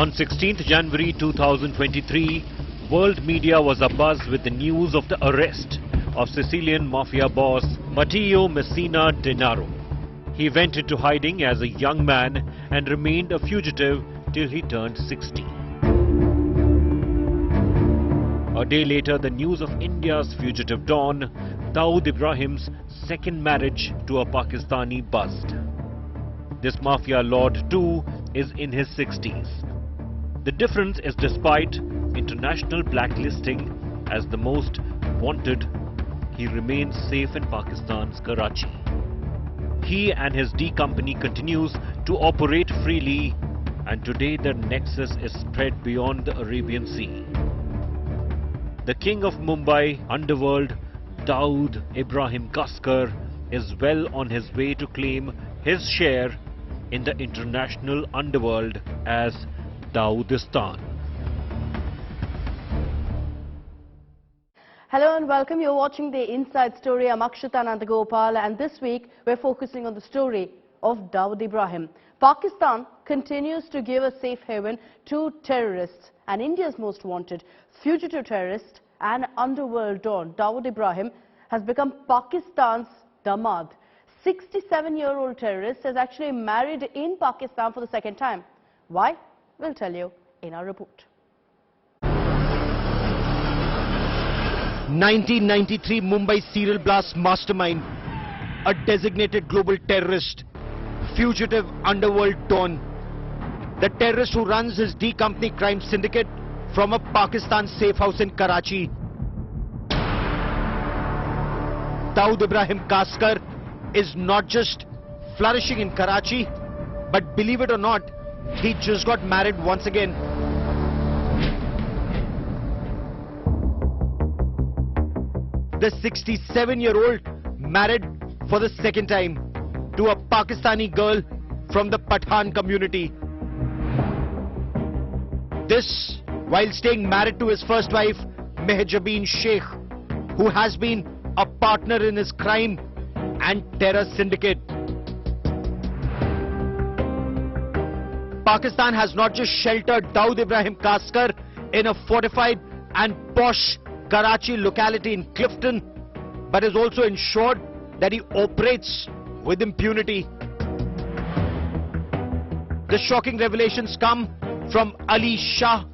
On 16th January 2023, world media was abuzz with the news of the arrest of Sicilian mafia boss Matteo Messina Denaro. He went into hiding as a young man and remained a fugitive till he turned 60. A day later, the news of India's fugitive Don, Dawood Ibrahim's second marriage to a Pakistani buzzed. This mafia lord too is in his 60s. The difference is despite international blacklisting as the most wanted, he remains safe in Pakistan's Karachi. He and his D company continues to operate freely, and today their nexus is spread beyond the Arabian Sea. The king of Mumbai, Underworld, Dawood Ibrahim Kasarkar, is well on his way to claim his share in the international underworld as Dawoodistan. Hello and welcome. You're watching the Inside Story. I'm Akshita Nandagopal, and this week we're focusing on the story of Dawood Ibrahim. Pakistan continues to give a safe haven to terrorists, and India's most wanted fugitive terrorist and underworld don Dawood Ibrahim has become Pakistan's Damad. 67-year-old terrorist is actually married in Pakistan for the second time. Why? We'll tell you in our report. 1993 Mumbai serial blast mastermind, a designated global terrorist, fugitive underworld don, the terrorist who runs his D company crime syndicate from a Pakistan safe house in Karachi. Dawood Ibrahim Kasarkar is not just flourishing in Karachi, but believe it or not, he just got married once again. The 67-year-old married for the second time to a Pakistani girl from the Pathan community. This while staying married to his first wife, Mehjabeen Sheikh, who has been a partner in his crime and terror syndicate. Pakistan has not just sheltered Dawood Ibrahim Kasarkar in a fortified and posh Karachi locality in Clifton, but has also ensured that he operates with impunity. The shocking revelations come from Ali Shah,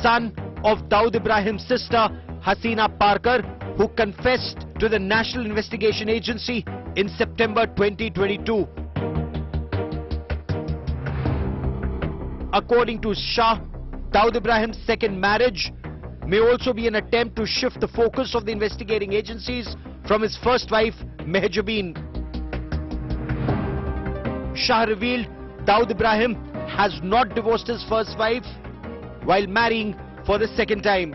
son of Dawood Ibrahim's sister Haseena Parkar, who confessed to the National Investigation Agency in September 2022. According to Shah, Dawood Ibrahim's second marriage may also be an attempt to shift the focus of the investigating agencies from his first wife, Mehjabeen. Shah revealed Dawood Ibrahim has not divorced his first wife while marrying for the second time.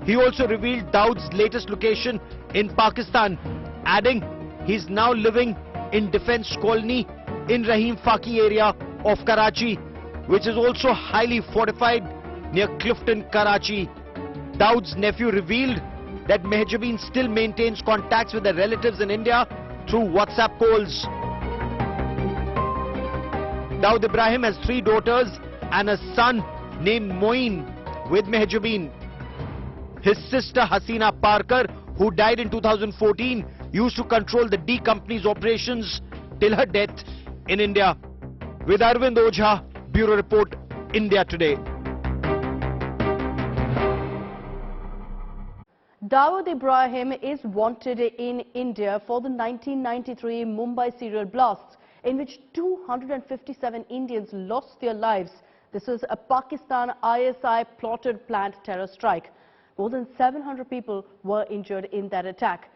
He also revealed Dawood's latest location in Pakistan, adding he's now living in Defence Colony in Rahim Faki area of Karachi, which is also highly fortified near Clifton, Karachi. Dawood's nephew revealed that Mehjabeen still maintains contacts with their relatives in India through WhatsApp calls. Dawood Ibrahim has 3 daughters and a son named Moeen with Mehjabeen. His sister Haseena Parkar, who died in 2014, used to control the D company's operations till her death in India. With Arvind Ojha, Bureau Report, India Today. Dawood Ibrahim is wanted in India for the 1993 Mumbai serial blasts, in which 257 Indians lost their lives. This was a Pakistan ISI plotted planned terror strike. More than 700 people were injured in that attack.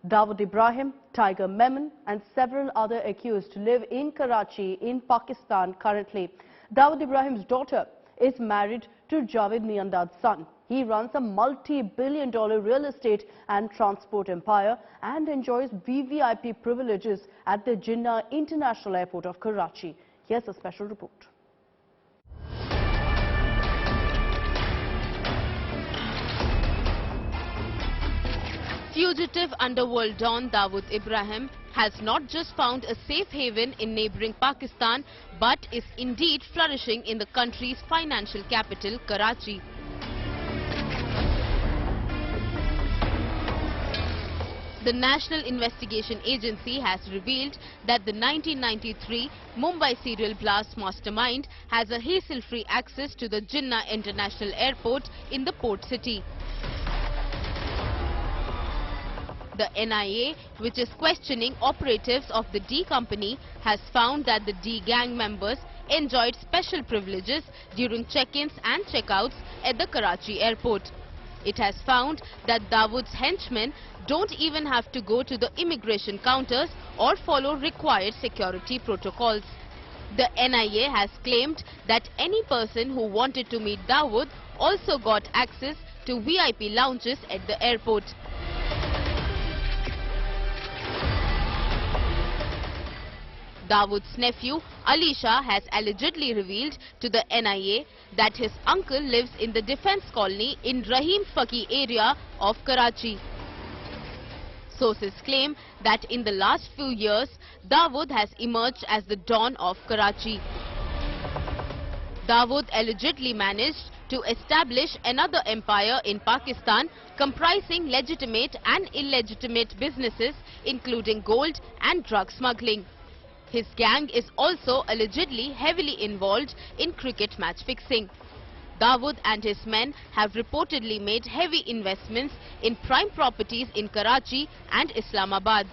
Dawood Ibrahim, Tiger Memon and several other accused live in Karachi in Pakistan currently. Dawood Ibrahim's daughter is married to Javed Miandad's son. He runs a multi-billion-dollar real estate and transport empire and enjoys VVIP privileges at the Jinnah International Airport of Karachi. Here's a special report. Fugitive underworld don Dawood Ibrahim has not just found a safe haven in neighbouring Pakistan but is indeed flourishing in the country's financial capital, Karachi. The National Investigation Agency has revealed that the 1993 Mumbai serial blast mastermind has a hassle-free access to the Jinnah International Airport in the port city. The NIA, which is questioning operatives of the D company, has found that the D gang members enjoyed special privileges during check-ins and check-outs at the Karachi airport. It has found that Dawood's henchmen don't even have to go to the immigration counters or follow required security protocols. The NIA has claimed that any person who wanted to meet Dawood also got access to VIP lounges at the airport. Dawood's nephew, Ali Shah, has allegedly revealed to the NIA that his uncle lives in the defence colony in Rahim Faki area of Karachi. Sources claim that in the last few years, Dawood has emerged as the Don of Karachi. Dawood allegedly managed to establish another empire in Pakistan comprising legitimate and illegitimate businesses including gold and drug smuggling. His gang is also allegedly heavily involved in cricket match fixing. Dawood and his men have reportedly made heavy investments in prime properties in Karachi and Islamabad.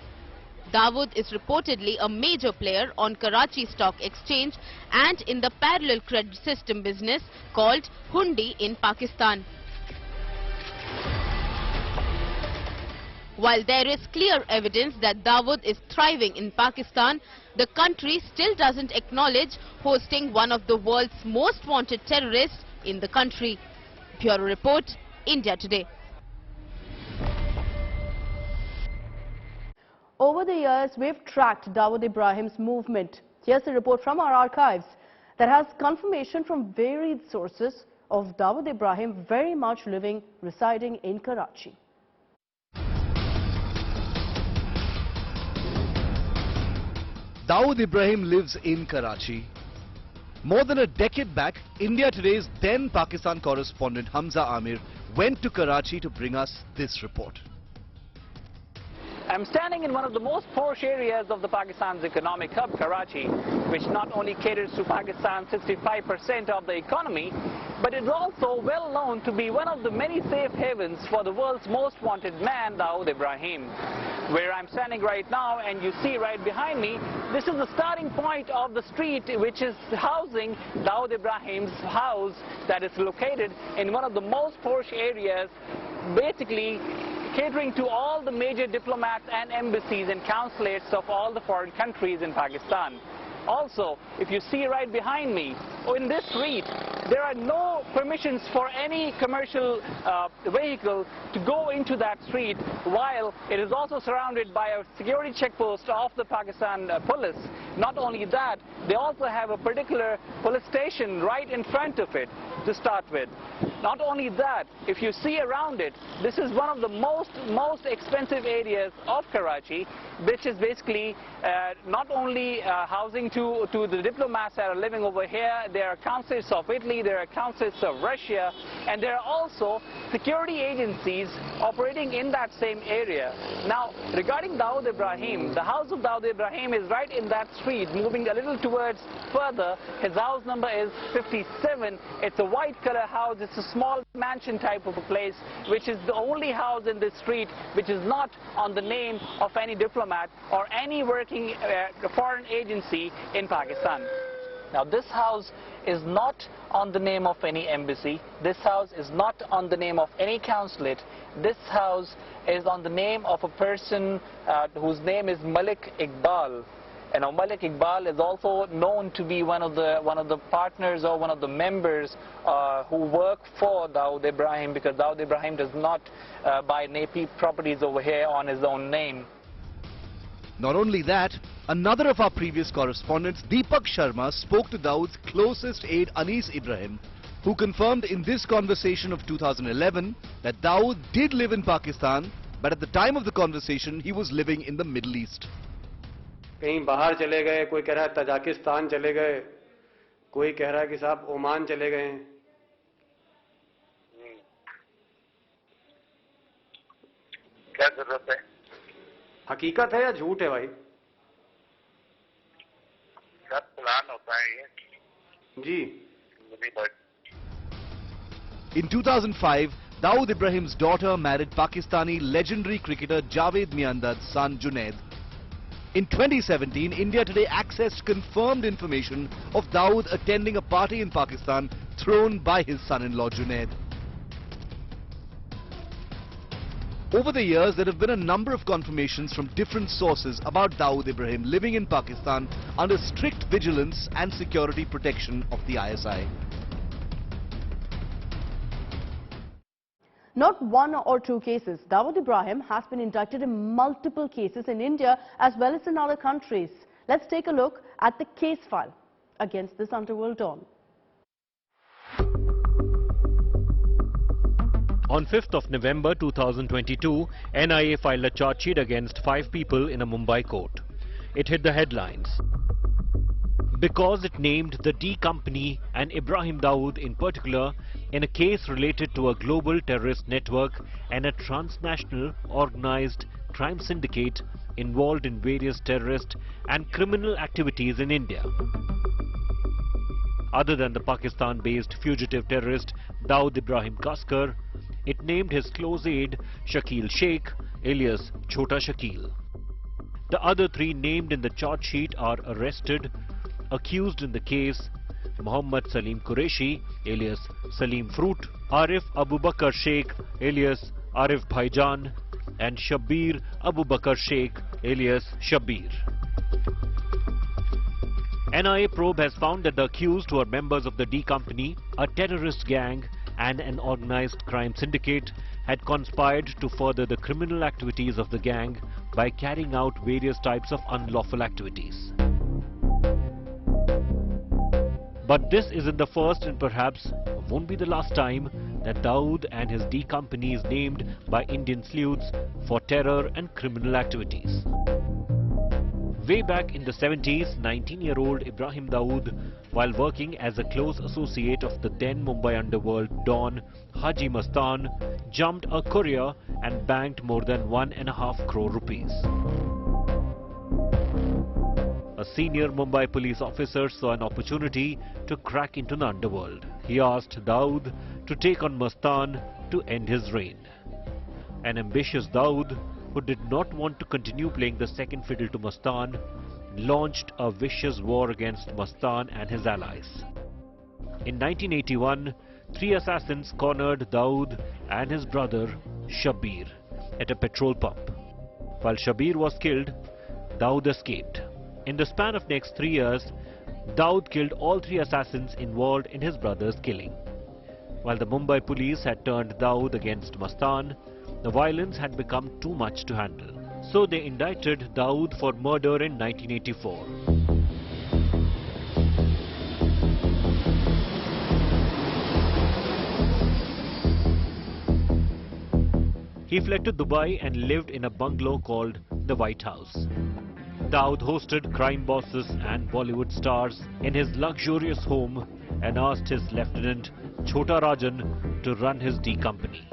Dawood is reportedly a major player on Karachi Stock Exchange and in the parallel credit system business called Hundi in Pakistan. While there is clear evidence that Dawood is thriving in Pakistan, the country still doesn't acknowledge hosting one of the world's most wanted terrorists in the country. Bureau Report, India Today. Over the years, we've tracked Dawood Ibrahim's movement. Here's a report from our archives that has confirmation from varied sources of Dawood Ibrahim very much residing in Karachi. Dawood Ibrahim lives in Karachi. More than a decade back, India Today's then Pakistan correspondent Hamza Amir went to Karachi to bring us this report. I'm standing in one of the most posh areas of the Pakistan's economic hub, Karachi, which not only caters to Pakistan's 65% of the economy, but is also well known to be one of the many safe havens for the world's most wanted man, Dawood Ibrahim. Where I'm standing right now, and you see right behind me, this is the starting point of the street which is housing Dawood Ibrahim's house that is located in one of the most posh areas, basically catering to all the major diplomats and embassies and consulates of all the foreign countries in Pakistan. Also, if you see right behind me, in this street, there are no permissions for any commercial vehicle to go into that street, while it is also surrounded by a security checkpost of the Pakistan police. Not only that, they also have a particular police station right in front of it to start with. Not only that, if you see around it, this is one of the most expensive areas of Karachi, which is basically not only housing to the diplomats that are living over here. There are consulates of Italy, there are consulates of Russia, and there are also security agencies operating in that same area. Now, regarding Dawood Ibrahim, the house of Dawood Ibrahim is right in that street, moving a little towards further. His house number is 57. It's a white color house. It's a small mansion type of a place, which is the only house in this street which is not on the name of any diplomat or any working foreign agency in Pakistan. Now, this house is not on the name of any embassy. This house is not on the name of any consulate. This house is on the name of a person whose name is Malik Iqbal. And now Malik Iqbal is also known to be one of the partners or one of the members who work for Dawood Ibrahim, because Dawood Ibrahim does not buy NAPI properties over here on his own name. Not only that, another of our previous correspondents, Deepak Sharma, spoke to Dawood's closest aide Anis Ibrahim, who confirmed in this conversation of 2011 that Dawood did live in Pakistan, but at the time of the conversation he was living in the Middle East. कहीं बाहर चले गए, कोई कह रहा है Tajikistan चले गए, कोई कह रहा है कि साहब ओमान चले गए हैं। क्या जरूरत है? हकीकत है या झूठ है भाई? सब प्लान होता है ये जी। In 2005, Dawood Ibrahim's daughter married Pakistani legendary cricketer Javed Miandad's son Junaid. In 2017, India Today accessed confirmed information of Dawood attending a party in Pakistan thrown by his son-in-law Junaid. Over the years, there have been a number of confirmations from different sources about Dawood Ibrahim living in Pakistan under strict vigilance and security protection of the ISI. Not one or two cases. Dawood Ibrahim has been indicted in multiple cases in India as well as in other countries. Let's take a look at the case file against this underworld don. On 5th of November 2022, NIA filed a charge sheet against 5 people in a Mumbai court. It hit the headlines because it named the D company and Ibrahim Dawood in particular in a case related to a global terrorist network and a transnational organized crime syndicate involved in various terrorist and criminal activities in India. Other than the Pakistan-based fugitive terrorist Dawood Ibrahim Kasarkar, it named his close aide Shakil Sheikh, alias Chota Shakil. The other 3 named in the charge sheet are arrested, accused in the case Muhammad Salim Qureshi, alias Salim Fruit, Arif Abu Bakr Sheikh, alias Arif Bhaijan, and Shabbir Abu Bakr Sheikh, alias Shabbir. NIA probe has found that the accused, who are members of the D Company, a terrorist gang and an organized crime syndicate, had conspired to further the criminal activities of the gang by carrying out various types of unlawful activities. But this isn't the first and perhaps won't be the last time that Dawood and his D Company is named by Indian sleuths for terror and criminal activities. Way back in the 70s, 19-year-old Ibrahim Dawood, while working as a close associate of the then Mumbai underworld don Haji Mastan, jumped a courier and banked more than 1.5 crore rupees. A senior Mumbai police officer saw an opportunity to crack into the underworld. He asked Dawood to take on Mastan to end his reign. An ambitious Dawood, who did not want to continue playing the second fiddle to Mastan, launched a vicious war against Mastan and his allies. In 1981, 3 assassins cornered Dawood and his brother Shabbir at a petrol pump. While Shabbir was killed, Dawood escaped. In the span of next 3 years, Dawood killed all 3 assassins involved in his brother's killing. While the Mumbai police had turned Dawood against Mastan, the violence had become too much to handle. So they indicted Dawood for murder in 1984. He fled to Dubai and lived in a bungalow called the White House. Dawood hosted crime bosses and Bollywood stars in his luxurious home and asked his lieutenant Chota Rajan to run his D Company.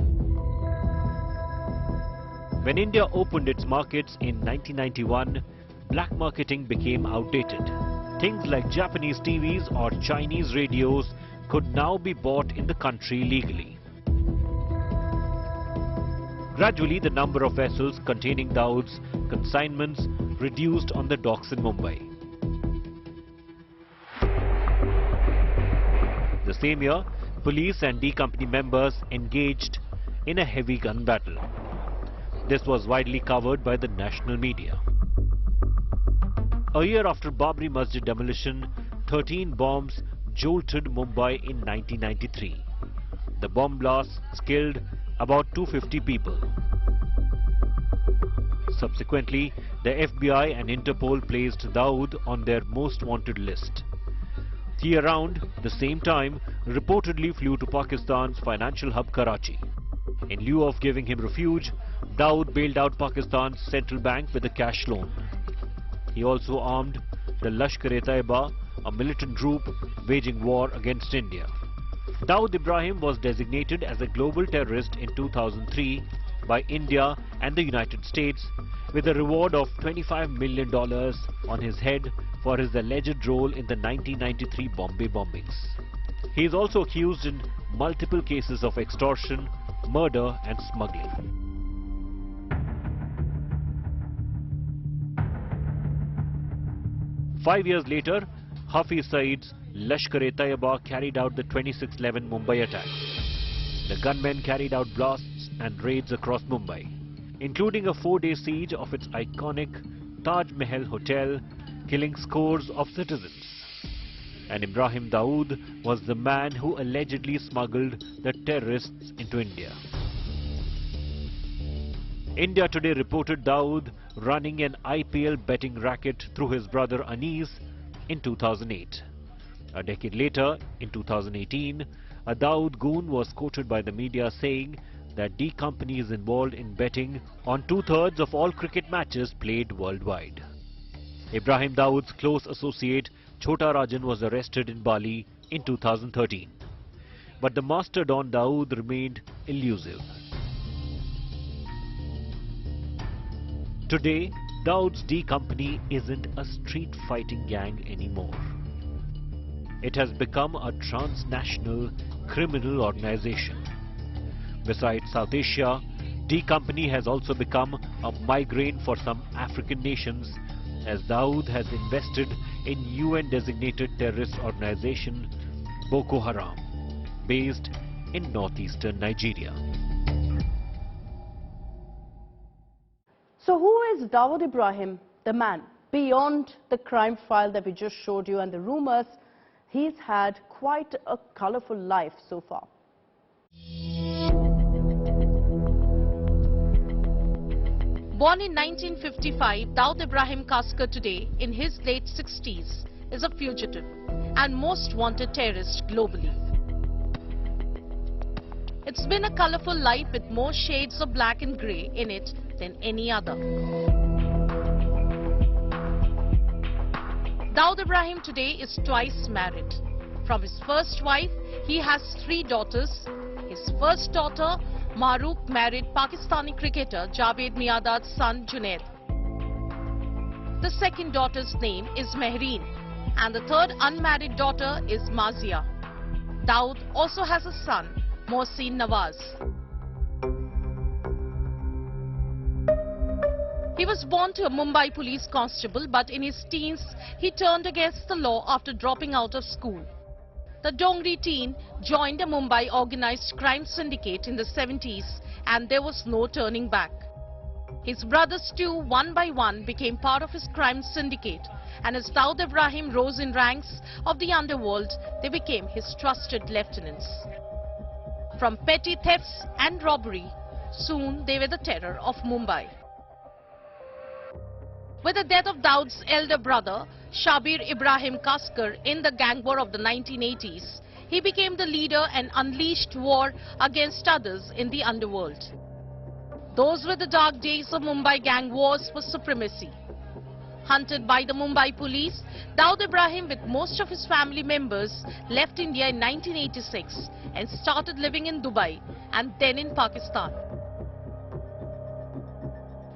When India opened its markets in 1991, black marketing became outdated. Things like Japanese TVs or Chinese radios could now be bought in the country legally. Gradually, the number of vessels containing Dawood's consignments reduced on the docks in Mumbai. The same year, police and D Company members engaged in a heavy gun battle. This was widely covered by the national media. A year after Babri Masjid demolition, 13 bombs jolted Mumbai in 1993. The bomb blasts killed about 250 people. Subsequently, the FBI and Interpol placed Dawood on their most wanted list. He around the same time reportedly flew to Pakistan's financial hub Karachi. In lieu of giving him refuge, Dawood bailed out Pakistan's central bank with a cash loan. He also armed the Lashkar-e-Taiba, a militant group waging war against India. Dawood Ibrahim was designated as a global terrorist in 2003 by India and the United States with a reward of $25 million on his head for his alleged role in the 1993 Bombay bombings. He is also accused in multiple cases of extortion, murder and smuggling. Five years later, Hafiz Saeed's Lashkar-e-Taiba carried out the 26/11 Mumbai attack. The gunmen carried out blasts and raids across Mumbai, including a 4-day siege of its iconic Taj Mahal hotel, killing scores of citizens. And Ibrahim Dawood was the man who allegedly smuggled the terrorists into India. India Today reported Dawood running an IPL betting racket through his brother Anis in 2008. A decade later, in 2018, a Dawood goon was quoted by the media saying that D Company is involved in betting on 2/3 of all cricket matches played worldwide. Ibrahim Dawood's close associate Chota Rajan was arrested in Bali in 2013. But the master Don Dawood remained elusive. Today, Dawood's D Company isn't a street fighting gang anymore. It has become a transnational criminal organization. Besides South Asia, D Company has also become a migraine for some African nations, as Dawood has invested in UN-designated terrorist organization Boko Haram, based in northeastern Nigeria. So who is Dawood Ibrahim, the man? Beyond the crime file that we just showed you and the rumors, he's had quite a colorful life so far. Born in 1955, Dawood Ibrahim Kasarkar today, in his late 60s, is a fugitive and most wanted terrorist globally. It's been a colorful life with more shades of black and grey in it than any other. Dawood Ibrahim today is twice married. From his first wife, he has 3 daughters. His first daughter, Maroof, married Pakistani cricketer Javed Miandad's son Junaid. The second daughter's name is Mehreen, and the third unmarried daughter is Mazia. Dawood also has a son, Mohsin Nawaz. He was born to a Mumbai police constable, but in his teens, he turned against the law after dropping out of school. The Dongri teen joined a Mumbai organized crime syndicate in the 70s, and there was no turning back. His brothers too, one by one, became part of his crime syndicate, and as Dawood Ibrahim rose in ranks of the underworld, they became his trusted lieutenants. From petty thefts and robbery, soon they were the terror of Mumbai. With the death of Dawood's elder brother, Shabir Ibrahim Kasarkar, in the gang war of the 1980s, he became the leader and unleashed war against others in the underworld. Those were the dark days of Mumbai gang wars for supremacy. Hunted by the Mumbai police, Dawood Ibrahim, with most of his family members, left India in 1986 and started living in Dubai and then in Pakistan.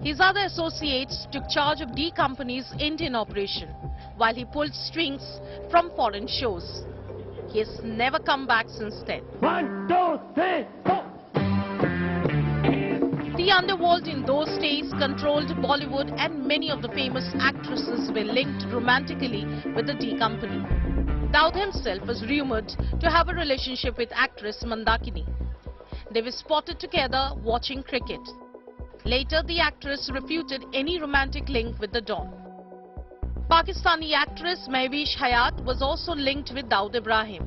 His other associates took charge of D Company's Indian operation, while he pulled strings from foreign shows. He has never come back since then. 1, 2, 3, 4. The underworld in those days controlled Bollywood, and many of the famous actresses were linked romantically with the D Company. Dawood himself was rumored to have a relationship with actress Mandakini. They were spotted together watching cricket. Later, the actress refuted any romantic link with the Don. Pakistani actress Mehwish Hayat was also linked with Dawood Ibrahim.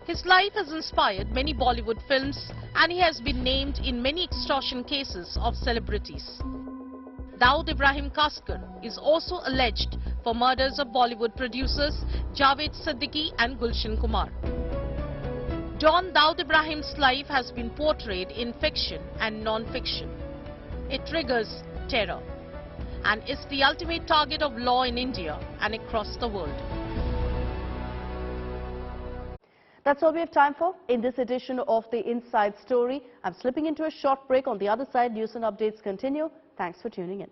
His life has inspired many Bollywood films, and he has been named in many extortion cases of celebrities. Dawood Ibrahim Kasarkar is also alleged for murders of Bollywood producers Javed Siddiqui and Gulshan Kumar. Don Dawood Ibrahim's life has been portrayed in fiction and non-fiction. It triggers terror. and is the ultimate target of law in India and across the world. That's all we have time for in this edition of the Inside Story. I'm slipping into a short break. On the other side, news and updates continue. Thanks for tuning in.